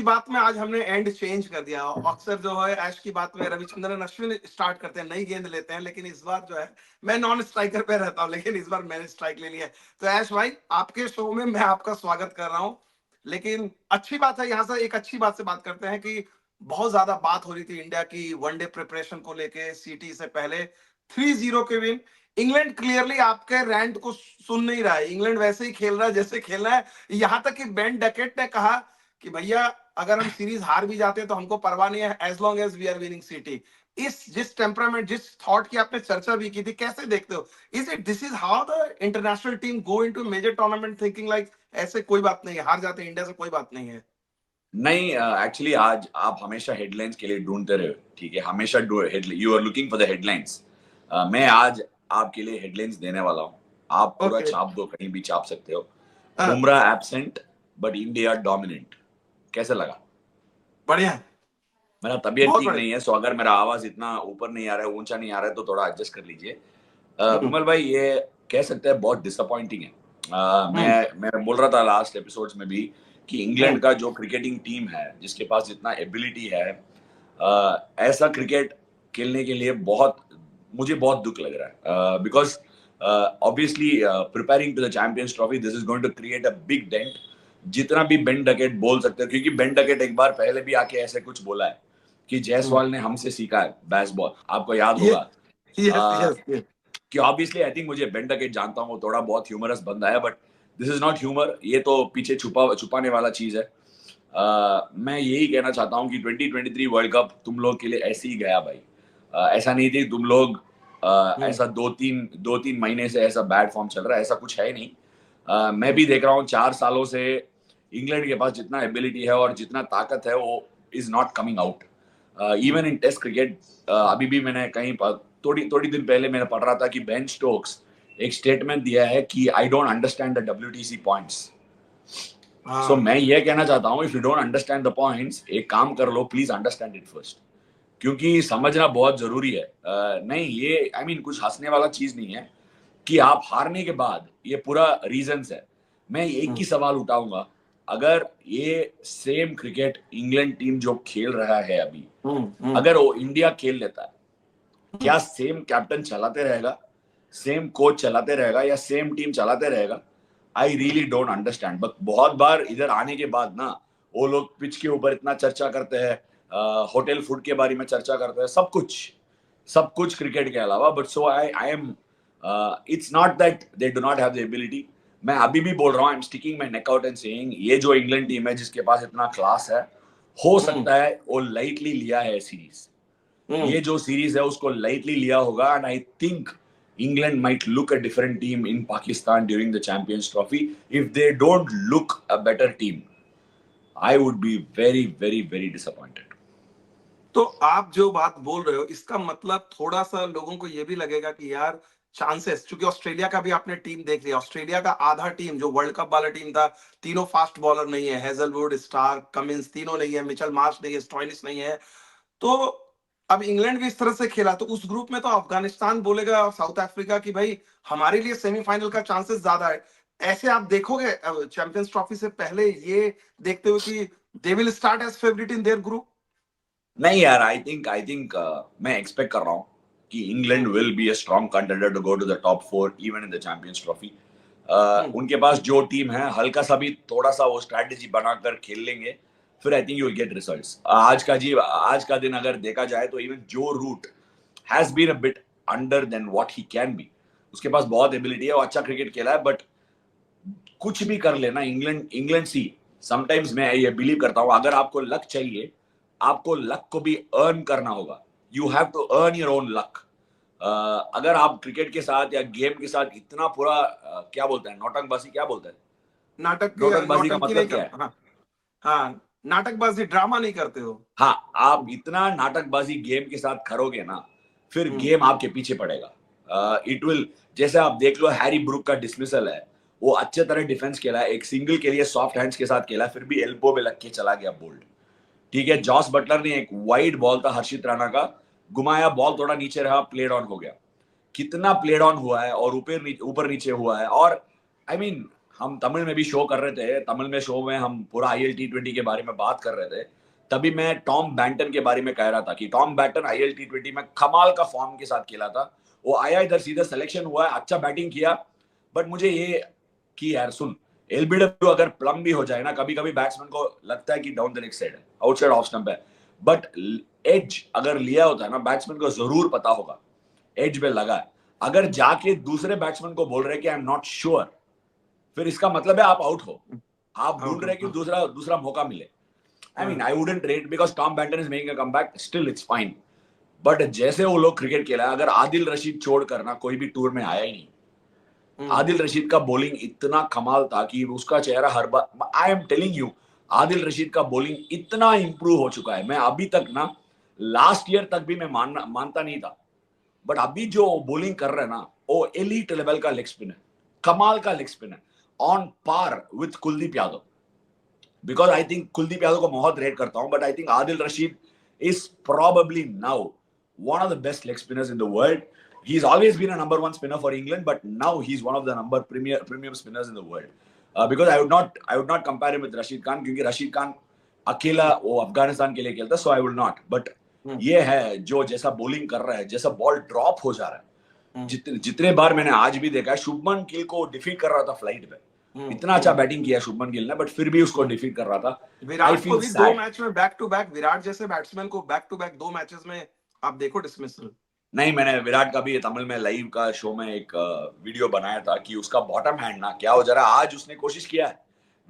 बात में आज हमने एंड चेंज कर दिया। अक्सर जो है ऐश की बात में रविचंद्रन अश्विन स्टार्ट करते हैं, नई गेंद लेते हैं, लेकिन इस बार जो है मैं नॉन स्ट्राइकर पे रहता हूँ, लेकिन इस बार मैंने स्ट्राइक ले लिया है। तो ऐश भाई, आपके शो में मैं आपका स्वागत कर रहा हूँ। लेकिन अच्छी बात है, यहाँ से एक अच्छी बात से बात करते हैं कि बहुत ज्यादा बात हो रही थी इंडिया की वनडे प्रिपरेशन को लेके, सीटी से पहले 3-0 के विन। इंग्लैंड क्लियरली आपके रैंट को सुन नहीं रहा है, इंग्लैंड वैसे ही खेल रहा है जैसे खेलना है। यहाँ तक कि बेन डकेट ने कहा कि भैया अगर हम सीरीज हार भी जाते हैं तो हमको परवाह नहीं है, as long as we are winning city. इस जिस टेम्परामेंट, जिस थॉट की आपने चर्चा भी की थी, कैसे देखते हो? Is it this is how the international team go into major tournament thinking like ऐसे कोई बात नहीं है, हार जाते हैं इंडिया से कोई बात नहीं है? नहीं, एक्चुअली आज आप हमेशा हेडलाइंस के लिए ढूंढते रहे, ठीक है, हमेशा you are looking for the headlines. मैं आज आपके लिए हेडलाइंस देने वाला हूँ। आप पूरा ओके। छाप दो, कहीं भी छाप सकते हो। Bumrah absent but India dominant. कैसे लगा? बढ़िया। मेरा तबीयत बहुत ठीक बढ़िया। नहीं है, सो अगर मेरा आवाज इतना ऊपर नहीं आ रहा है, ऊंचा नहीं आ रहा है, तो थोड़ा एडजस्ट कर लीजिए। हम्म। विमल भाई, ये कह सकते हैं बहुत डिसअपॉइंटिंग है। हम्म। मैं बोल रहा था लास्ट एपिसोड्स में भी कि इंग्लैंड हम्म। का जो क्रिकेटिंग टीम है, जिसके पास जितना एबिलिटी है, ऐसा क्रिकेट खेलने के लिए मुझे बहुत दुख लग रहा है। Because obviously preparing to the Champions Trophy, this is going to create a big dent. जितना भी बेन डकेट बोल सकते हो, क्योंकि बेन डकेट एक बार पहले भी आके ऐसे कुछ बोला है कि हम्म। जायसवाल ने हमसे सीखा है बेसबॉल, आपको याद ये होगा। Yes yes. कि ऑब्वियसली आई थिंक मुझे बेन डकेट जानता हूँ, वो थोड़ा बहुत ह्यूमरस बंदा है, but this is not humour, ये तो पीछे छुपाने वाला चीज है। मैं यही कहना चाहता हूँ कि 2023 वर्ल्ड कप तुम लोग के लिए ऐसे ही गया भाई। ऐसा नहीं थी तुम लोग ऐसा दो तीन महीने से ऐसा बैड फॉर्म चल रहा है, ऐसा कुछ है नहीं। मैं भी देख रहा हूँ 4 सालों से इंग्लैंड के पास जितना एबिलिटी है और जितना ताकत है, वो is not coming out. Even in Test cricket, अभी भी मैंने कहीं पर थोड़ी दिन पहले मैंने पढ़ रहा था कि बेन स्टोक्स एक स्टेटमेंट दिया है कि I don't understand the WTC points. So हाँ। मैं ये कहना चाहता हूँ, if you don't understand the points, एक काम कर लो, प्लीज अंडरस्टैंड इट फर्स्ट, क्योंकि समझना बहुत जरूरी है। नहीं, ये आई मीन कुछ हंसने वाला चीज नहीं है कि आप हारने के बाद ये पूरा रीजंस है। मैं एक ही सवाल उठाऊंगा, अगर ये सेम क्रिकेट इंग्लैंड टीम जो खेल रहा है अभी, अगर वो इंडिया खेल लेता है, क्या सेम कैप्टन चलाते रहेगा, सेम कोच चलाते रहेगा, या सेम टीम चलाते रहेगा? I really don't understand. But बहुत बार इधर आने के बाद ना, वो लोग पिच के ऊपर इतना चर्चा करते हैं, होटल फूड के बारे में चर्चा करते हैं, सब कुछ क्रिकेट के अलावा। But so I am, it's not that they do not have the ability. मैं अभी भी बोल रहा हूँ, I am sticking my neck out and saying, ये जो इंग्लैंड टीम है जिसके पास इतना क्लास है, हो सकता है वो लाइटली लिया है सीरीज। ये जो सीरीज है उसको लाइटली लिया होगा, and I think England might look a different team in Pakistan during the Champions Trophy. If they don't look a better team, I would be very, very, very disappointed. तो आप जो बात बोल रहे हो, इसका मतलब थोड़ा सा लोगों को ये भी लगेगा कि यार चांसेस, क्योंकि ऑस्ट्रेलिया का भी आपने टीम देख लिया, ऑस्ट्रेलिया का आधा टीम जो वर्ल्ड कप वाला टीम था, तीनों फास्ट बॉलर नहीं है, हेजलवुड, स्टार्क, कमिंस तीनों नहीं है, मिचेल मार्श नहीं है, स्टॉइनिस नहीं है। तो अब इंग्लैंड भी इस तरह से खेला तो उस ग्रुप में तो अफगानिस्तान बोलेगा और साउथ अफ्रीका की भाई हमारे लिए सेमीफाइनल का चांसेस ज्यादा है। ऐसे आप देखोगे चैंपियंस ट्रॉफी से पहले ये देखते हुए कि they will start as favourite in their group? नहीं यार, आई थिंक मैं एक्सपेक्ट कर रहा हूँ कि England will be a strong contender to go to the top 4 even in the Champions Trophy. उनके पास जो टीम है, हल्का सा भी थोड़ा सा वो स्ट्रैटेजी बनाकर खेल लेंगे, फिर I think you will get results. आज का दिन अगर देखा जाए तो even Joe Root has been a bit under than what he can be. उसके पास बहुत एबिलिटी है, वो अच्छा क्रिकेट खेला है, बट कुछ भी कर लेना इंग्लैंड इंग्लैंड सी। समटाइम्स मैं ये बिलीव करता हूं, अगर आपको लक चाहिए, आपको लक को भी अर्न करना होगा। You have to earn your own luck. अगर आप क्रिकेट के साथ या गेम के साथ इतना पूरा क्या बोलते हैं, नौटंकबाजी, क्या बोलते हैं, नाटक, नौटंकबाजी का नौटंकी नहीं मतलब क्या कर, है? हाँ। हाँ, नाटकबाजी, ड्रामा नहीं करते हो। हाँ, आप इतना नाटकबाजी गेम के साथ करोगे ना, फिर हम्म। गेम आपके पीछे पड़ेगा। इट विल, जैसे आप देख लो हैरी ब्रूक का डिसमिसल है, वो अच्छे तरह डिफेंस खेला है, एक सिंगल के लिए सॉफ्ट हैंड्स के साथ खेला, फिर भी एल्बो में लग के चला गया बोल्ड। ठीक है, जॉस बटलर ने एक वाइड बॉल था हर्षित राणा का, घुमाया, बॉल थोड़ा नीचे रहा, प्लेड ऑन हो गया। कितना प्लेड ऑन हुआ है और ऊपर नीचे हुआ है। और आई मीन हम तमिल में भी शो कर रहे थे, तमिल में शो में हम पूरा आईएल T20 के बारे में बात कर रहे थे, तभी मैं टॉम बैंटन के बारे में कह रहा था कि टॉम बैंटन आईएल T20 में कमाल का फॉर्म के साथ खेला था। वो आया इधर, सीधा सिलेक्शन हुआ, अच्छा बैटिंग किया, बट मुझे ये कि यार सुन, एलबीडब्ल्यू अगर प्लम भी हो जाए ना, कभी कभी बैट्समैन को लगता है कि डाउन द लेग साइड है, आउटसाइड ऑफ स्टंप है, बट एज अगर लिया होता है ना, बैट्समैन को जरूर पता होगा एज पे लगा है। अगर जाके दूसरे बैट्समैन को बोल रहे कि आई एम नॉट श्योर, फिर इसका मतलब है आप आउट हो, आप ढूंढ आउट रहे कि हो। दूसरा दूसरा मौका मिले। आई मीन हाँ। I wouldn't rate because Tom Banton is making a comeback, still it's fine, but जैसे वो लोग क्रिकेट खेला, अगर आदिल रशीद छोड़ करना कोई भी टूर में आया ही नहीं। हम्म। आदिल रशीद का बॉलिंग इतना कमाल था कि उसका चेहरा हर बार, I am telling you, Adil Rashid का बॉलिंग इतना इंप्रूव हो चुका है। मैं अभी तक ना, लास्ट ईयर तक भी मैं मानता नहीं था, बट अभी जो बॉलिंग कर रहे हैं ना, वो एलीट लेवल का लेग स्पिन है, कमाल का लेग स्पिन है, on par with Kuldeep Yadav. Because I think Kuldeep Yadav को बहुत रेट करता हूं, but I think Adil Rashid is probably now one of the best leg spinners in the world. He's always been a number one spinner for England, but now he's one of the premium spinners in the world. Because I would not compare him with Rashid Khan, क्योंकि रशीद खान अकेला वो अफगानिस्तान के लिए खेलता, so I will not. But हम्म। ये है जो जैसा बॉलिंग कर रहा है, जैसा बॉल ड्रॉप हो जा रहा है, हम्म। जितने बार मैंने आज भी देखा है, शुभमन गिल को डिफीट कर रहा था फ्लाइट पे, इतना अच्छा बैटिंग किया शुभमन गिल ने, बट फिर भी उसको हम्म। डिफीट कर रहा था। आई विराट को फील भी दो सैड। मैच में बैक टू बैक, विराट जैसे बैट्समैन को बैक टू बैक 2 मैचेस में आप देखो डिसमिसल। नहीं, मैंने विराट का भी तमिल में लाइव का शो में एक वीडियो बनाया था कि उसका बॉटम हैंड ना क्या हो जा रहा है। आज उसने कोशिश किया है,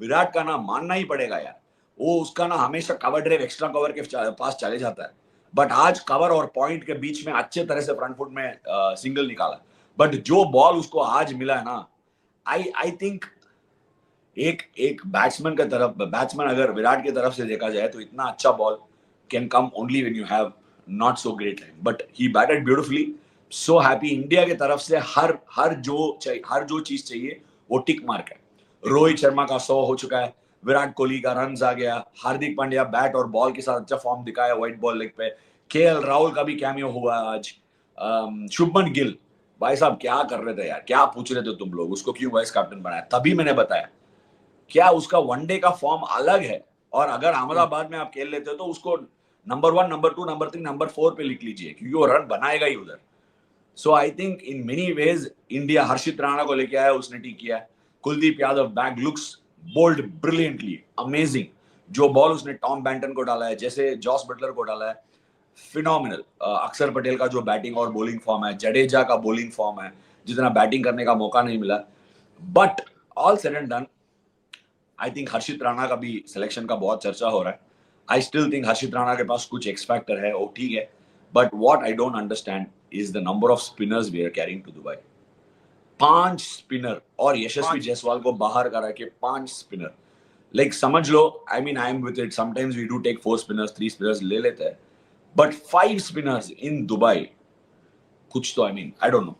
विराट का ना मानना ही पड़ेगा यार, वो उसका ना हमेशा कवर ड्राइव एक्स्ट्रा कवर के पास चले जाता है, बट आज कवर और पॉइंट के बीच में अच्छे तरह से फ्रंट फुट में सिंगल निकाला। बट जो बॉल उसको आज मिला है ना, आई थिंक एक एक बैट्समैन अगर विराट की तरफ से देखा जाए तो इतना अच्छा ball can come only when you have not so great time, but he batted beautifully. So happy, India की तरफ से हर हर जो चीज चाहिए वो टिक मार्क है। रोहित शर्मा का 100 हो चुका है, विराट कोहली का रन आ गया, हार्दिक पांड्या बैट और बॉल के साथ अच्छा फॉर्म दिखाया व्हाइट बॉल लेग पे, केएल राहुल का भी कैमियो हुआ आज, शुभमन गिल, भाई साहब क्या कर रहे थे यार, क्या पूछ रहे थे तुम लोग, उसको क्यों वाइस कैप्टन बनाया, तभी मैंने बताया क्या उसका वनडे का फॉर्म अलग है। और अगर अहमदाबाद में आप खेल लेते हो तो उसको नंबर 1, नंबर 2, नंबर 3, नंबर 4 पे लिख लीजिए, क्योंकि वो रन बनाएगा ही उधर। So I think in many ways India Harshit Rana को लेके आया, उसने ठीक किया है। Kuldeep Yadav back looks bold brilliantly, amazing. जो बॉल उसने टॉम बैंटन को डाला है, जैसे जॉस बटलर को डाला है, फिनोमिनल। अक्षर पटेल का जो बैटिंग और बॉलिंग फॉर्म है, जडेजा का बॉलिंग फॉर्म है, जितना बैटिंग करने का मौका नहीं मिला, but all said and done, I think Harshit Rana का भी सिलेक्शन का बहुत चर्चा हो रहा है। I still think Harshit Rana के पास कुछ एक्स फैक्टर है, वो ठीक है, but what I don't understand is the number of spinners we are carrying to Dubai. 5 spinner, और यशस्वी 5। जायसवाल को बाहर करा के 5 स्पिनर, लाइक समझ लो, I mean I am with it, sometimes we do take 4 spinners, 3 spinners ले लेते हैं, बट 5 स्पिनर्स इन दुबई, कुछ तो आई मीन आई डोंट नो।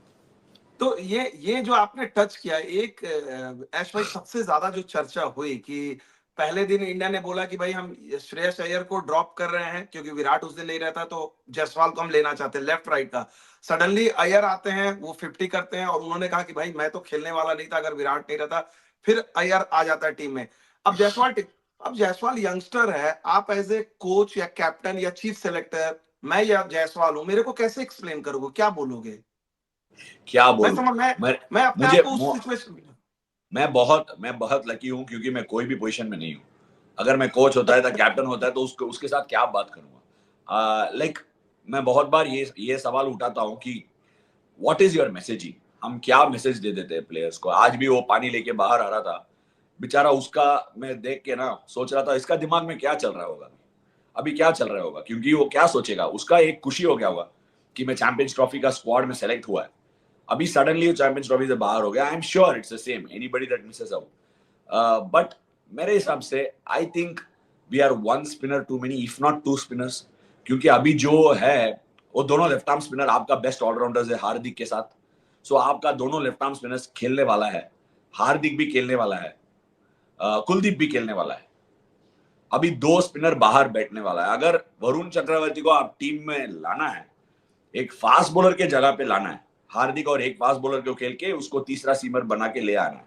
तो ये जो आपने टच किया, एक ऐश भाई, सबसे ज्यादा जो चर्चा हुई कि पहले दिन इंडिया ने बोला कि भाई हम श्रेयस अय्यर को ड्रॉप कर रहे हैं क्योंकि विराट उस दिन नहीं रहता, तो जायसवाल को हम लेना चाहते हैं लेफ्ट राइट का। सडनली अय्यर आते हैं, वो 50 करते हैं और उन्होंने कहा कि भाई मैं तो खेलने वाला नहीं था अगर विराट नहीं रहता। फिर अय्यर आ जाता है टीम में। अब जायसवाल यंगस्टर है, आप एज ए कोच या कैप्टन या चीफ सेलेक्टर, मैं या जायसवाल हूं, मेरे को कैसे एक्सप्लेन करोगे, क्या बोलोगे? क्या मैं बोलूं समझ मैं मैं, मैं अपने आप मुझे को उस सिचुएशन में। मैं बहुत लकी हूं, क्योंकि मैं कोई भी पोजीशन में नहीं हूं। अगर मैं कोच होता है तो कैप्टन होता है तो उसके साथ क्या बात करूंगा। लाइक मैं बहुत बार ये सवाल उठाता हूं कि व्हाट इज योर मैसेजिंग, हम क्या मैसेज दे देते हैं प्लेयर्स को। आज भी वो पानी लेके बाहर आ रहा था बेचारा, उसका मैं देख के ना सोच रहा था इसका दिमाग में क्या चल रहा होगा, अभी क्या चल रहा होगा, क्योंकि वो क्या सोचेगा, उसका एक खुशी हो गया होगा कि मैं चैंपियंस ट्रॉफी का स्क्वाड में सेलेक्ट हुआ है, अभी सडनली वो चैंपियंस ट्रॉफी से बाहर हो गया। I am sure it's the same anybody that misses out, but मेरे हिसाब से I think we are 1 spinner too many, if not 2 spinners, क्योंकि अभी जो है वो दोनों लेफ्ट आर्म स्पिनर आपका बेस्ट ऑलराउंडर्स है हार्दिक के साथ। सो आपका दोनों लेफ्ट आर्म स्पिनर्स खेलने वाला है, हार्दिक भी खेलने वाला है, कुलदीप भी खेलने वाला है। अभी 2 स्पिनर बाहर बैठने वाला है। अगर वरुण चक्रवर्ती को आप टीम में लाना है, एक फास्ट बॉलर के जगह पे लाना है, हार्दिक और एक फास्ट बॉलर को खेल के उसको तीसरा सीमर बना के ले आना है,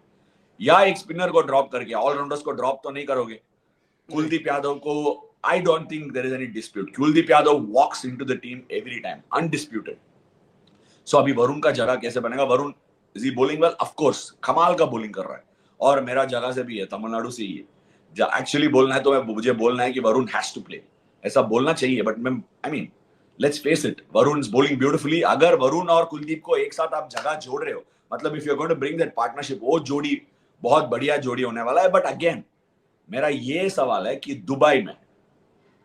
या एक स्पिनर को ड्रॉप करके, ऑलराउंडर्स को ड्रॉप तो नहीं करोगे। कुलदीप यादव को I don't think there is any dispute, Kuldeep Yadav walks into the team every time, undisputed. So अभी वरुण का जगह कैसे बनेगा? Varun is he bowling well? Of course, कमाल का बॉलिंग कर रहा है, और मेरा जगह से भी है, तमिलनाडु से ही है। एक्चुअली बोलना है तो मुझे बोलना है कि वरुण हैज टू प्ले, ऐसा बोलना चाहिए, बट मैं I mean let's face it, Varun is bowling beautifully. अगर वरुण और कुलदीप को एक साथ आप जगह जोड़ रहे हो, मतलब if you are going to bring that partnership, वो जोड़ी बहुत बढ़िया जोड़ी होने वाला है। बट अगेन मेरा ये सवाल है कि दुबई में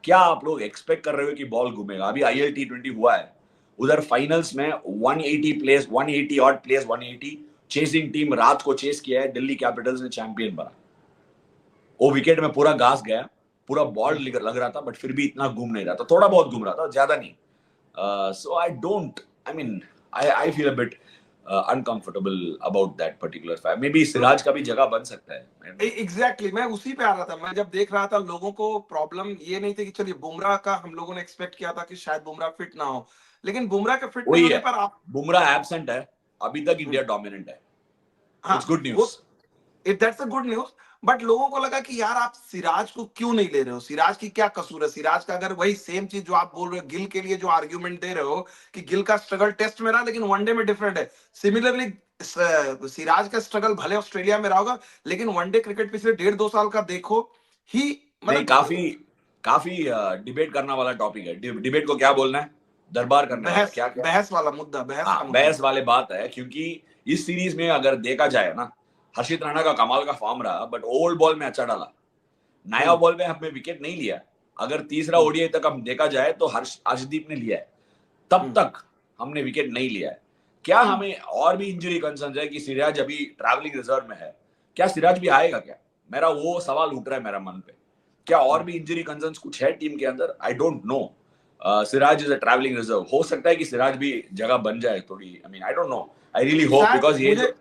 क्या आप लोग एक्सपेक्ट कर रहे हो कि बॉल घूमेगा? अभी IL T20 हुआ है, उधर फाइनल्स में 180 place, 180 odd place, 180 chasing team रात को चेस किया है, दिल्ली कैपिटल्स ने चैंपियन बना। वो विकेट में पूरा घास गया, पूरा बॉल लग रहा था, बट फिर भी इतना घूम नहीं रहा था, थोड़ा बहुत घूम रहा था, ज्यादा नहीं। So I mean I feel a bit uncomfortable about that particular fact. Maybe Siraj का भी जगह बन सकता है। एग्जैक्टली मैं उसी पे आ रहा था। मैं जब देख रहा था, लोगों को प्रॉब्लम ये नहीं थी कि चलिए बुमराह का हम लोगों ने एक्सपेक्ट किया था कि शायद बुमराह फिट ना हो, लेकिन बुमराह के फिट नहीं वही होने है, पर आप बुमराह एब्सेंट है, अभी तक इंडिया डोमिनेंट है। हाँ इट्स गुड वो news. It that's a good news. But लोगों को लगा कि यार आप सिराज को क्यों नहीं ले रहे हो, सिराज की क्या कसूर है? सिराज का अगर वही सेम चीज जो आप बोल रहे हो गिल के लिए जो आर्ग्यूमेंट दे रहे हो कि गिल का स्ट्रगल टेस्ट में रहा लेकिन वनडे में डिफरेंट है, सिमिलरली सिराज का स्ट्रगल भले ऑस्ट्रेलिया में रहा होगा, लेकिन वनडे क्रिकेट पिछले 1.5-2 साल का देखो ही, नहीं, मतलब काफी काफी डिबेट करना वाला टॉपिक है। डिबेट को क्या बोलना है? दरबार करने वाला, बहस क्या क्या? बहस वाला मुद्दा, बहस का हाँ, मुद्दा। बहस वाले बात है, क्योंकि इस सीरीज में अगर देखा जाए ना, हर्षित राणा का कमाल का फॉर्म रहा, बट ओल्ड बॉल में अच्छा डाला, नया हम्म बॉल में हमने विकेट नहीं लिया। अगर तीसरा हम्म ओडीआई तक हम देखा जाए तो हर्षदीप ने लिया है, तब हम्म तक हमने विकेट नहीं लिया है। क्या हमें और भी इंजरी कंसर्न है कि सिराज अभी ट्रैवलिंग रिजर्व में है? क्या सिराज भी आएगा क्या? मेरा वो सवाल उठ रहा है मेरा मन पे। क्या और भी इंजरी कंसर्न कुछ है टीम के अंदर? I don't know. Siraj is a travelling reserve, हो सकता है कि सिराज भी जगह बन जाए थोड़ी। आई mean I don't know, I really hope, शायद बिकॉज ये मुझे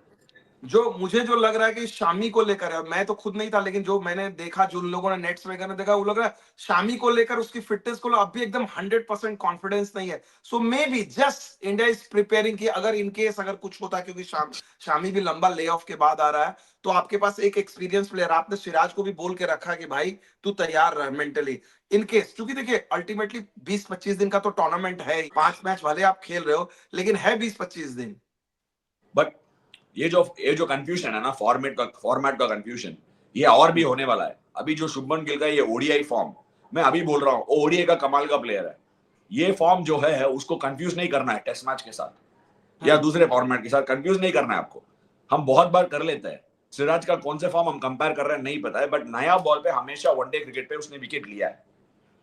जो मुझे जो लग रहा है कि शामी को लेकर है, मैं तो खुद नहीं था लेकिन जो मैंने देखा, जो लोगों ने नेट्स वगैरह देखा, वो लग रहा है शामी को लेकर उसकी फिटनेस को अब भी एकदम 100% कॉन्फिडेंस नहीं है। So maybe just India is preparing कि अगर इनकेस अगर कुछ होता, क्योंकि शामी भी लंबा ले ऑफ के बाद आ रहा है, तो आपके पास एक एक्सपीरियंस प्लेयर, आपने सिराज को भी बोल के रखा कि भाई तू तैयार रह मेंटली इनकेस, क्योंकि देखिए अल्टीमेटली 20-25 दिन का तो टूर्नामेंट है, 5 मैच भले आप खेल रहे हो लेकिन है 20-25 दिन। बट ये जो कंफ्यूजन है ना, फॉर्मेट का कंफ्यूजन, ये और भी होने वाला है। अभी जो शुभमन गिल का ये ओडीआई फॉर्म, मैं अभी बोल रहा हूँ, ओडीआई का कमाल का प्लेयर है। ये फॉर्म जो है उसको कंफ्यूज नहीं करना है टेस्ट मैच के साथ या हम्म दूसरे फॉर्मेट के साथ, कंफ्यूज नहीं करना है आपको। हम बहुत बार कर लेते हैं। सिराज का कौन से फॉर्म हम कंपेयर कर रहे हैं नहीं पता है, बट नया बॉल पे हमेशा वनडे क्रिकेट पे उसने विकेट लिया है।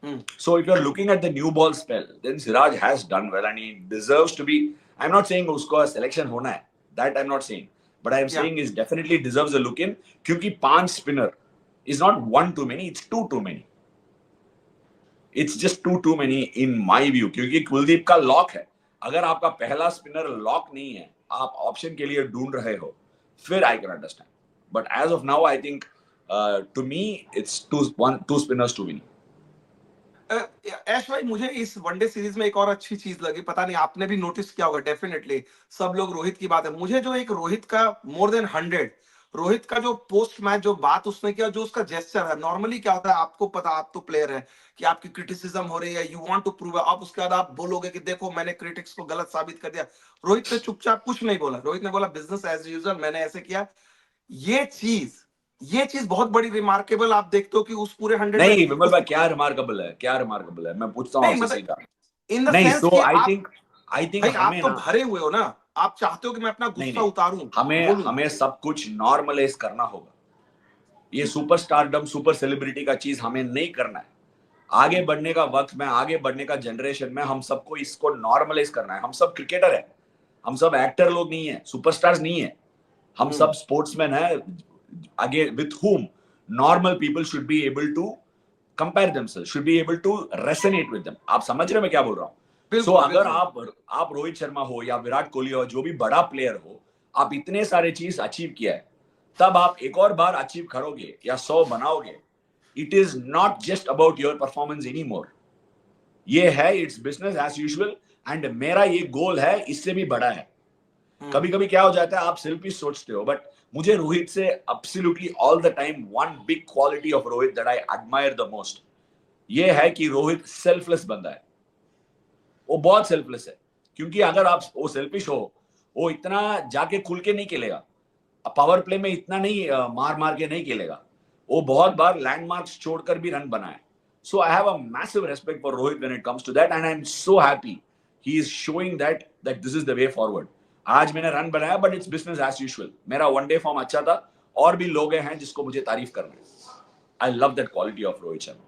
हम्म So if you're looking at the new ball spell, then Siraj has done well and he deserves to be. I'm not saying उसको selection होना है, that I'm not saying, but I'm या saying is definitely deserves a look in, क्योंकि 5 spinner is not one too many, it's two too many. It's just two too many in my view, क्योंकि कुलदीप का lock है। अगर आपका पहला spinner lock नहीं है, आप ऑप्शन के लिए ढूंढ रहे हो, फिर I can understand. But as of now, I think to me it's two spinners too many. ऐश भाई, मुझे इस वनडे सीरीज में एक और अच्छी चीज लगी, पता नहीं आपने भी नोटिस किया होगा, डेफिनेटली सब लोग रोहित की बात है, मुझे जो एक रोहित का मोर देन 100, रोहित का जो पोस्ट मैच जो बात उसने किया, जो उसका जेस्चर है, नॉर्मली क्या होता है आपको पता, आप तो प्लेयर है कि आपकी क्रिटिसिज्म हो रही है, यू वांट टू प्रूव, आप उसके बाद आप बोलोगे कि देखो मैंने क्रिटिक्स को गलत साबित कर दिया। रोहित ने चुपचाप कुछ नहीं बोला, रोहित ने बोला बिजनेस एज यूजुअल, मैंने ऐसे किया। ये चीज ये चीज बहुत बड़ी रिमार्केबल आप देखते हो कि उस पूरे 100 में नहीं विमल उस, भाई, क्या रिमार्केबल है, क्या रिमार्केबल है? मैं पूछता हूँ नहीं आपसे मतलब सीधा। इन द नहीं, सेंस सो कि आई थिंक भाई आप हमें तो ना, भरे हुए हो ना, आप चाहते हो कि मैं अपना नहीं गुस्सा नहीं, उतारूं, हमें बोलूं। हमें सब कुछ नॉर्मलाइज करना होगा। ये सुपरस्टारडम, सुपर सेलिब्रिटी का चीज हमें नहीं करना है। आगे बढ़ने का वक्त में, आगे बढ़ने का जनरेशन में, हम सबको इसको नॉर्मलाइज करना है। हम सब क्रिकेटर है, हम सब एक्टर लोग नहीं है, सुपरस्टार्स नहीं है, हम हम्म सब स्पोर्ट्समैन है। आगे with whom normal people should be able to compare themselves, should be able to resonate with them. आप समझ रहे हो मैं क्या बोल रहा हूँ? सो बिल्कुल अगर बिल्कुल। आप रोहित शर्मा हो या विराट कोहली हो, जो भी बड़ा प्लेयर हो, आप इतने सारे चीज अचीव किया है, तब आप एक और बार अचीव करोगे या 100 बनाओगे, it is not just about your performance any more. ये है, it's business as usual. And मेरा ये गोल है, इससे भी बड़ा है। हम्म कभी कभी क्या हो जाता है, आप सेल्फिश सोचते हो, बट मुझे रोहित से absolutely all the time one big quality of Rohit that I admire the most, ये है कि रोहित सेल्फलेस बंदा है। वो बहुत सेल्फलेस है, क्योंकि अगर आप वो सेल्फिश हो, वो इतना जाके खुल के नहीं खेलेगा, पावर प्ले में इतना नहीं मार मार के नहीं खेलेगा। वो बहुत बार लैंडमार्क्स छोड़कर भी रन बनाए। So I have a massive respect for Rohit when it comes to that, and I am so happy he is showing that this is the way forward. आज मैंने रन बनाया, but it's business as usual. मेरा one day form अच्छा था, और भी लोग हैं जिसको मुझे तारीफ करना है। I love that quality of Rohit Sharma.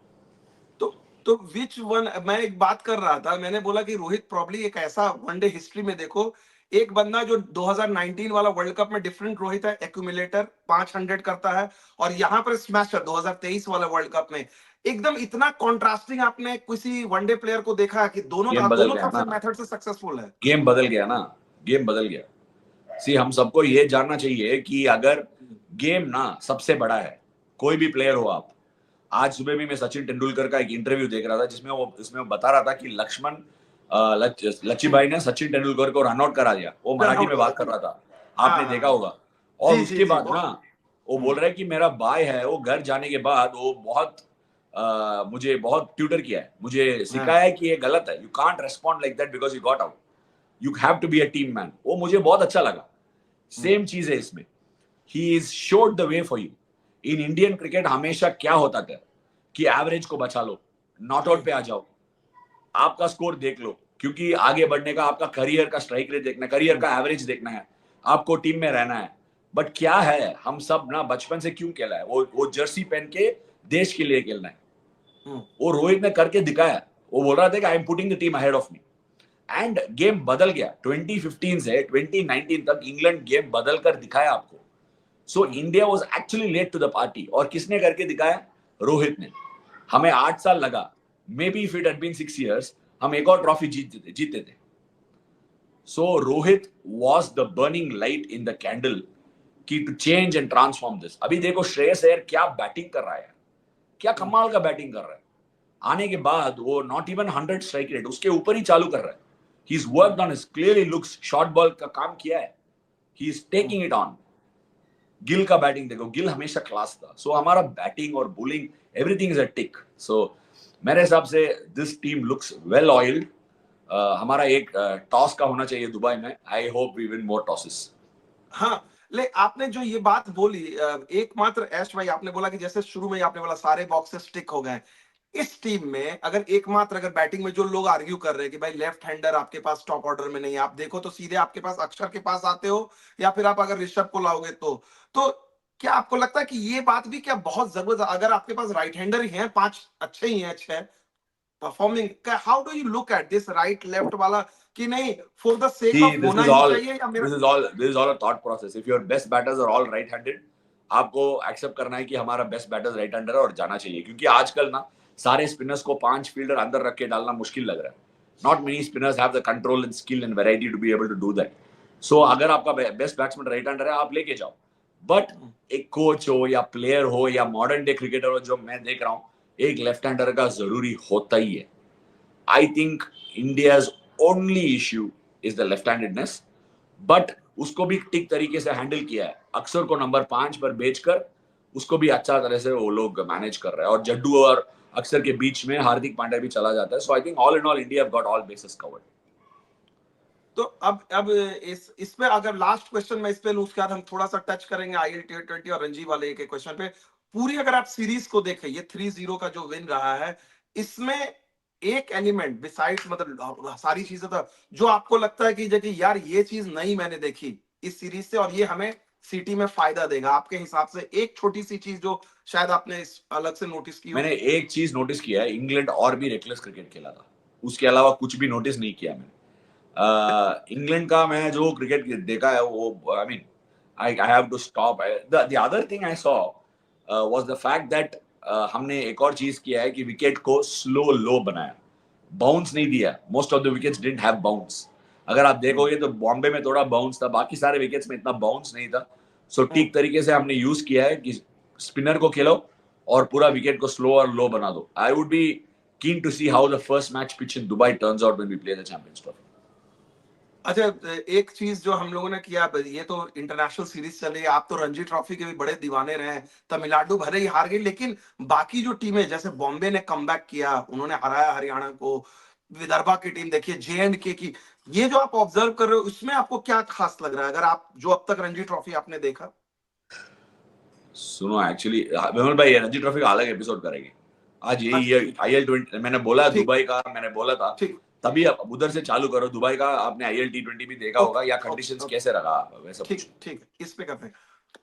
तो तो विच वन, मैं एक बात कर रहा था, मैंने बोला कि रोहित प्रॉब्ली एक ऐसा वनडे हिस्ट्री में देखो, एक बंदा जो 2019 वाला वर्ल्ड कप में डिफरेंट रोहित है, एक्यूमुलेटर 500 करता है, और यहाँ पर स्मैशर 2023 वाला वर्ल्ड कप में एकदम इतना कॉन्ट्रास्टिंग आपने किसी वनडे प्लेयर को देखा है कि दोनों गेम बदल दोनों गया तरफ ना, से मेथड से सक्सेसफुल है। गेम बदल गया ना, गेम बदल गया। सी हम सबको ये जानना चाहिए कि अगर गेम ना सबसे बड़ा है, कोई भी प्लेयर हो आप। आज सुबह भी मैं सचिन तेंदुलकर का एक इंटरव्यू देख रहा था, जिसमें वो बता रहा था कि लच्छी भाई ने सचिन तेंदुलकर को रन आउट करा दिया। वो मराठी में बात कर रहा था, हाँ आपने देखा हाँ। होगा। और जी जी उसके जी, बाद ना वो बोल रहा है कि मेरा भाई है, वो घर जाने के बाद वो मुझे बहुत ट्यूटर किया है, मुझे हाँ सिखाया है कि ये गलत है, you can't respond like that because you got out, you have to be a team man. वो मुझे बहुत अच्छा लगा। सेम चीज है इसमें, he is showed the way for you. In Indian cricket हमेशा क्या होता था कि एवरेज को बचा लो, नॉट जी आउट पे आ जाओ, आपका स्कोर देख लो, क्योंकि आगे बढ़ने का आपका करियर का स्ट्राइक रेट देखना है, करियर का एवरेज देखना है, आपको टीम में रहना है। बट क्या है, हम सब ना बचपन से क्यों खेला है, वो जर्सी पहन के देश के लिए खेलना है। वो रोहित ने करके दिखाया। वो बोल रहा था कि I am putting the team ahead of me, end game बदल गया। 2015 से 2019 तक इंग्लैंड गेम बदल कर दिखाया आपको। So India was actually late to the party. और किसने करके दिखाया? रोहित ने। हमें 8 साल लगा, maybe if it had been 6 years, हम एक और ट्रॉफी जीतते थे। So Rohit was the burning light in the candle key to change and transform this. अभी देखो श्रेयस अय्यर क्या बैटिंग कर रहा है, क्या कमाल का बैटिंग कर रहा है। आने के बाद वो नॉट इवन 100 स्ट्राइक रेट, उसके ऊपर ही चालू कर रहा है। He is worked on his, clearly looks, short ball का काम किया है, he is taking it on. Gill का बैटिंग देखो, गिल हमेशा क्लास था। सो हमारा बैटिंग और bowling everything is a tick. So मेरे हिसाब से this team looks well oiled. हमारा एक टॉस का होना चाहिए दुबई में। I hope we win more tosses. हाँ। ले आपने जो ये बात बोली, एकमात्र ऐश भाई, आपने बोला कि जैसे शुरू में ही आपने बोला सारे बॉक्सेस टिक हो गए। इस टीम में अगर एकमात्र, अगर बैटिंग में जो लोग आर्ग्यू कर रहे हैं कि भाई लेफ्ट हैंडर आपके पास टॉप ऑर्डर में नहीं है, आप देखो तो सीधे आपके पास अक्षर के पास आते हो, या फिर आप अगर ऋषभ को लाओगे तो क्या आपको लगता है कि ये बात भी क्या बहुत जरूरत है? अगर आपके पास राइट हैंडर ही हैं, 5 अच्छे ही हैं, 6 performing, how do you look at this right left वाला, कि नहीं for the sake See, of होना ही चाहिए, या मेरा? this is all a thought process. If your best batters are all right-handed, आपको एक्सेप्ट करना है कि हमारा बेस्ट बैटर राइट हैंडर है और जाना चाहिए, क्योंकि आजकल ना सारे स्पिनर्स को 5 फील्डर अंदर रख के डालना मुश्किल लग रहा है। Not many spinners have the control and skill and variety to be able to do that. So अगर आपका बेस्ट बैट्समैन राइट हैंडर है, आप लेके जाओ। बट एक कोच हो या प्लेयर हो या मॉडर्न डे क्रिकेटर हो, जो मैं देख रहा हूँ, एक लेफ्ट हैंडर का जरूरी होता ही है। I think India's only issue is the left-handedness, but उसको भी ठीक तरीके से हैंडल किया है। अक्सर को नंबर 5 पर बेचकर उसको भी अच्छा तरह से वो लोग मैनेज कर रहे हैं, और जड्डू और अक्सर के बीच में हार्दिक पांड्या भी चला जाता है। So I think all in all India have got all bases covered. तो अब इस पे अगर लास्ट क्वेश्चन मैं इस पे लूं, उसके बाद हम थोड़ा सा टच करेंगे आईएल T20 और रणजी वाले के क्वेश्चन पे। पूरी अगर आप सीरीज को देखें, ये 3-0 का जो विन रहा है, इसमें एक एलिमेंट बिसाइड्स, मतलब सारी चीजें था, जो आपको लगता है कि देखिए यार ये चीज नहीं मैंने देखी इस सीरीज से, और ये हमें सिटी में फायदा देगा, आपके हिसाब से एक छोटी सी चीज जो शायद आपने इस अलग से नोटिस की हो? मैंने एक चीज नोटिस किया है, इंग्लैंड और भी रेकलेस क्रिकेट खेला था। उसके अलावा कुछ भी नोटिस नहीं किया मैंने। इंग्लैंड का मैं जो क्रिकेट देखा है, वो I mean I have to stop. The other thing I saw was the fact that हमने एक और चीज किया है कि विकेट को स्लो लो बनाया, बाउंस नहीं दिया। Most of the wickets didn't have bounce. अगर आप देखोगे तो बॉम्बे में थोड़ा बाउंस था, बाकी सारे विकेट्स में इतना बाउंस नहीं था। सो ठीक तरीके से हमने यूज किया है कि स्पिनर को खेलो और पूरा विकेट को स्लो और लो बना दो। I would be keen to see how the first match pitch in Dubai turns out when we play the Champions Trophy. अच्छा, एक चीज जो हम लोगों ने किया, ये तो इंटरनेशनल सीरीज चल रही है, आप तो रणजी ट्रॉफी के भी बड़े दीवाने रहे हैं। तमिलनाडु भले ही हार गई, लेकिन बाकी जो टीमें, जैसे बॉम्बे ने कमबैक किया, उन्होंने हराया हरियाणा को। विदर्भा की टीम देखिए, J&K की। ये जो आप ऑब्जर्व कर रहे हो, इसमें आपको क्या खास लग रहा है, अगर आप जो अब तक रणजी ट्रॉफी आपने देखा? सुनो एक्चुअली विमल भाई, रणजी ट्रॉफी का अलग एपिसोड करेंगे। आज यही अच्छा, ये ठीक IL20 मैंने बोला, ठीक दुबई का मैंने बोला था। ठीक। तभी अब उधर से चालू करो, दुबई का आपने IL T20 भी देखा ओके होगा, या ओके कंडीशंस ओके। कैसे रहा वैसा ठीक पूछो। ठीक है, इस पे करते हैं।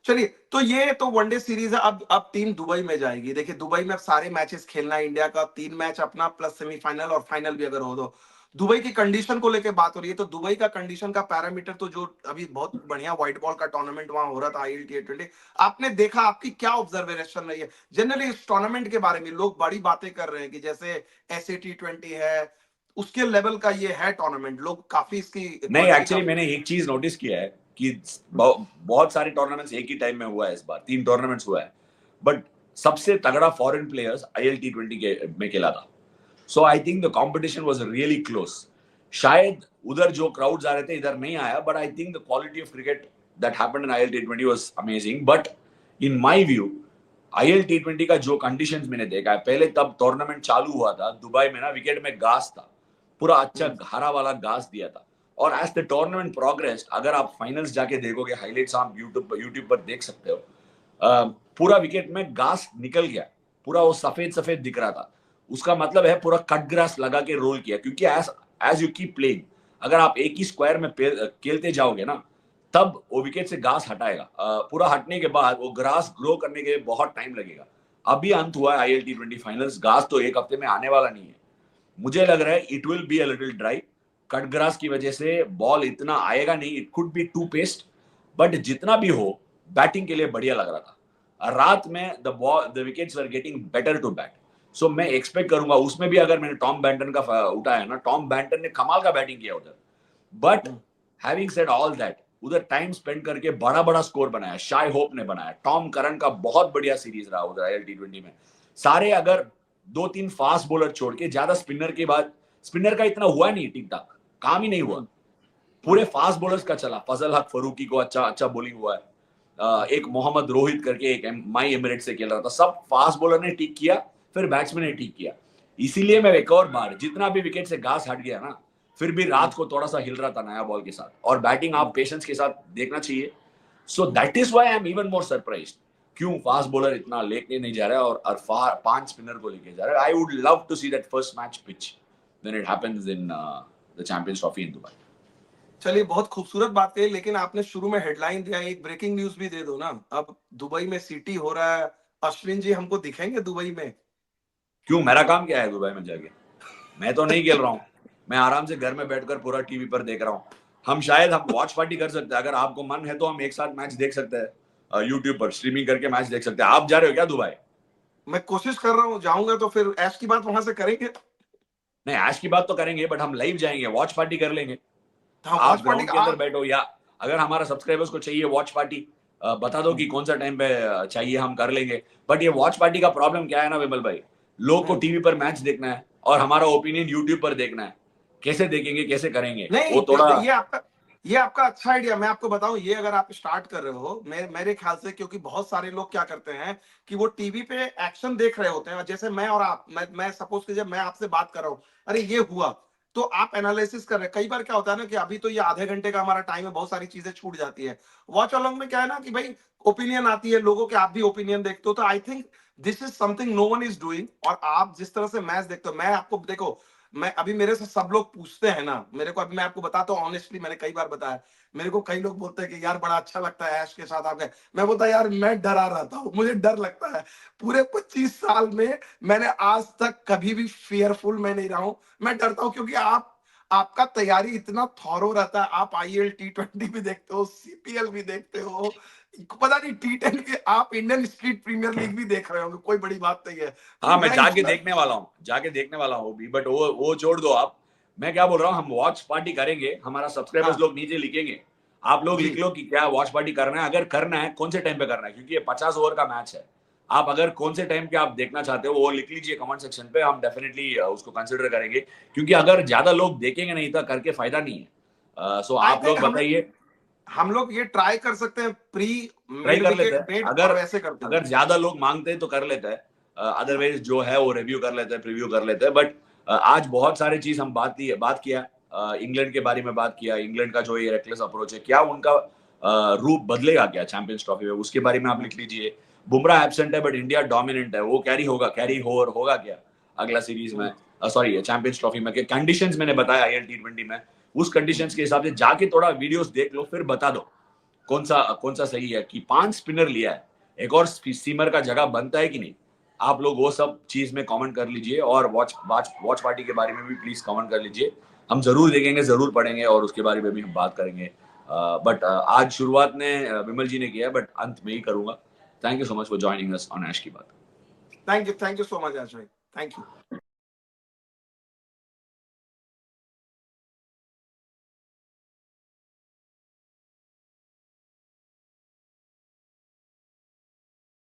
चलिए, तो ये तो वनडे सीरीज है। अब टीम दुबई में जाएगी। देखिए, दुबई में अब सारे मैचेस खेलना है इंडिया का, 3 मैच अपना प्लस सेमीफाइनल और फाइनल भी अगर हो तो। दुबई की कंडीशन को लेकर बात हो रही है, तो दुबई का कंडीशन का पैरामीटर तो जो अभी बहुत बढ़िया व्हाइट बॉल का टूर्नामेंट वहां हो रहा था, ILT20, आपने देखा, आपकी क्या ऑब्जर्वेशन रही है जनरली इस टूर्नामेंट के बारे में? लोग बड़ी बातें कर रहे हैं कि जैसे SA T20 है, उसके लेवल का ये है टूर्नामेंट, लोग काफी इसकी नहीं, क्वालिटी एक्चुअली काफी। मैंने एक चीज नोटिस किया है कि बहुत सारे टूर्नामेंट्स एक ही टाइम में हुआ है। इस बार 3 टूर्नामेंट्स हुआ है, बट सबसे तगड़ा फॉरेन प्लेयर्स IL T20 के में खेला था। So I think the competition was really close. शायद उधर जो क्राउड्स आ रहे थे इधर नहीं आया, but I think the quality of cricket that happened in IL T20 was amazing. But in my view IL T20 का जो कंडीशंस मैंने देखा है, पहले तब टूर्नामेंट चालू हुआ था दुबई में ना, विकेट में घास था, पूरा अच्छा हरा वाला घास दिया था। और एज द टूर्नामेंट प्रोग्रेस, अगर आप फाइनल्स जाके देखोगे, हाइलाइट्स आप यूट्यूब पर देख सकते हो, पूरा विकेट में घास निकल गया, पूरा वो सफेद सफेद दिख रहा था। उसका मतलब है पूरा कट ग्रास लगा के रोल किया, क्योंकि as as you keep playing, अगर आप एक ही स्क्वायर में खेलते जाओगे ना, तब वो विकेट से घास हटाएगा। पूरा हटने के बाद वो ग्रास ग्रो करने के लिए बहुत टाइम लगेगा। अभी अंत हुआ है IL T20 फाइनल्स, घास तो एक हफ्ते में आने वाला नहीं है। मुझे लग रहा है it will be a little dry. Cut grass की वजह से बॉल इतना आएगा नहीं, it could be too paced. But जितना भी हो, बैटिंग के लिए बढ़िया लग रहा था। रात में the wickets are getting better to bat. So मैं एक्सपेक्ट करूंगा उसमें भी, अगर मैंने टॉम बैंटन का उठाया ना, टॉम बैंटन ने कमाल का बैटिंग किया उधर। But having said all that, उधर टाइम स्पेंड करके बड़ा बड़ा स्कोर बनाया, शाय होप ने बनाया, टॉम करन का बहुत बढ़िया सीरीज रहा उधर IL T20 में। सारे अगर 2-3 फास्ट बॉलर छोड़ के, ज्यादा स्पिनर के बाद, स्पिनर का इतना हुआ नहीं ठीक ठाक, काम ही नहीं हुआ। पूरे फास्ट बॉलर्स का चला, फजल हक फरूकी को अच्छा अच्छा बॉलिंग हुआ है। एक मोहम्मद रोहित करके एक माई एमिरेट से खेल रहा था, सब फास्ट बॉलर ने ठीक किया, फिर बैट्समैन ने ठीक किया। इसीलिए मैं एक और बार, जितना भी विकेट से घास हट गया ना, फिर भी रात को थोड़ा सा हिल रहा था नया बॉल के साथ, और बैटिंग आप पेशेंस के साथ देखना चाहिए। So that is why I am even more surprised, क्यों फास्ट बॉलर इतना लेके नहीं जा रहा है, और 5 स्पिनर को लेके जा रहा है। I would love to see that first match pitch when it happens in the Champions Trophy in Dubai. चलिए, बहुत खूबसूरत बात कही, लेकिन आपने शुरू में हेडलाइन दिया, एक ब्रेकिंग न्यूज भी दे दो ना। अब दुबई में सिटी हो रहा है, अश्विन जी हमको दिखेंगे दुबई में? क्यों, मेरा काम क्या है दुबई में जाके? मैं तो नहीं खेल रहा हूँ, मैं आराम से घर में बैठकर पूरा टीवी पर देख रहा हूँ। हम वॉच पार्टी कर सकते हैं, अगर आपको मन है तो हम एक साथ मैच देख सकते हैं, यूट्यूब पर स्ट्रीमिंग करके मैच देख सकते हैं। आप जा रहे हो क्या दुबई? मैं कोशिश कर रहा हूँ, जाऊंगा तो फिर ऐश की बात वहां से करेंगे। नहीं, आज की बात तो करेंगे, बट हम लाइव जाएंगे, वॉच पार्टी कर लेंगे। हाँ, वॉच आप पार्टी ग्राउंड का के अंदर बैठो, या अगर हमारा सब्सक्राइबर्स को चाहिए वॉच पार्टी, बता दो कि कौन सा टाइम पे चाहिए, हम कर लेंगे। बट ये वॉच पार्टी का प्रॉब्लम क्या है ना विमल भाई, लोग को टीवी पर मैच देखना है और हमारा ओपिनियन यूट्यूब पर देखना है। कैसे देखेंगे, कैसे करेंगे, नहीं, वो थोड़ा। ये आपका अच्छा आइडिया। मैं आपको बताऊं, ये अगर आप स्टार्ट कर रहे हो, मेरे ख्याल से, क्योंकि बहुत सारे लोग क्या करते हैं कि वो टीवी पे एक्शन देख रहे होते हैं, जैसे मैं और आप, मैं सपोज कीजिए मैं आपसे बात कर रहा हूं, अरे ये हुआ, तो आप एनालिसिस कर रहे हैं। कई बार क्या होता है ना कि अभी तो ये आधे घंटे का हमारा टाइम है, बहुत सारी चीजें छूट जाती है। वॉच अलॉन्ग में क्या है ना कि भाई ओपिनियन आती है लोगों के, आप भी ओपिनियन देखते हो, तो I think this is something no one is doing. और आप जिस तरह से मैच देखते हो, मैं आपको देखो, मैं अभी, मेरे से सब लोग पूछते हैं ना मेरे को, अभी मैं आपको बताता हूँ ऑनेस्टली, मैंने कई बार बताया, मेरे को कई लोग बोलते हैं कि यार बड़ा अच्छा लगता है ऐश के साथ आप गए। मैं बोलता यार मैं डरा रहता हूँ, मुझे डर लगता है। पूरे 25 साल में मैंने आज तक कभी भी फियरफुल मैं नहीं रहा हूँ। मैं डरता हूँ क्योंकि आपका तैयारी इतना थॉरो रहता है। आप IL T20 भी देखते हो, CPL भी देखते हो, पता नहीं T10 भी, आप इंडियन स्ट्रीट प्रीमियर लीग भी देख रहे होंगे, कोई बड़ी बात नहीं है। तो हाँ, मैं मैं जाके इतना देखने वाला हूँ, जाके देखने वाला हूँ भी, बट वो छोड़ दो आप। मैं क्या बोल रहा हूँ, हम वॉच पार्टी करेंगे, हमारा सब्सक्राइबर्स हाँ लोग नीचे लिखेंगे, आप लोग जी लिख लो कि क्या वॉच पार्टी करना है, अगर करना है कौन से टाइम पे करना है, क्योंकि ये 50 ओवर का मैच है। आप अगर कौन से टाइम पे आप देखना चाहते हो वो लिख लीजिए कमेंट सेक्शन पे, हम डेफिनेटली उसको कंसिडर करेंगे। क्योंकि अगर ज्यादा लोग देखेंगे नहीं तो करके फायदा नहीं है। सो आई आप लोग थिंक बताइए, हम लोग ये ट्राई कर सकते हैं, प्री ट्राई मिड कर विकेट लेते हैं, ट्रेड, अगर और वैसे करते हैं। अगर ज्यादा लोग मांगते हैं तो कर लेते हैं, अदरवाइज जो है वो रिव्यू कर लेते हैं, प्रीव्यू कर लेते हैं। बट आज बहुत सारी चीज हम बात किया, इंग्लैंड के बारे में बात किया, इंग्लैंड का जो ये रेकलेस अप्रोच है, क्या उनका रूप बदलेगा क्या चैंपियंस ट्रॉफी में, उसके बारे में आप लिख लीजिए। बुमराह एब्सेंट है बट इंडिया डोमिनेंट है, वो कैरी होगा क्या अगला सीरीज में, सॉरी चैंपियंस ट्रॉफी में, कंडीशंस मैंने बताया आईएल टी20 में, उस कंडीशंस के हिसाब से जाके थोड़ा वीडियोस देख लो, फिर बता दो कौन सा सही है। कि 5 स्पिनर लिया है, एक और सीमर का जगह बनता है कि नहीं, आप लोग वो सब चीज में कमेंट कर लीजिए, और वॉच पार्टी के बारे में भी प्लीज कमेंट कर लीजिए, हम जरूर देखेंगे, जरूर पढ़ेंगे, और उसके बारे में भी हम बात करेंगे। बट आज शुरुआत ने विमल जी ने किया, बट अंत में ही करूंगा। Thank you so much for joining us on Ash की बात। Thank you so much, Ash भाई, थैंक यू।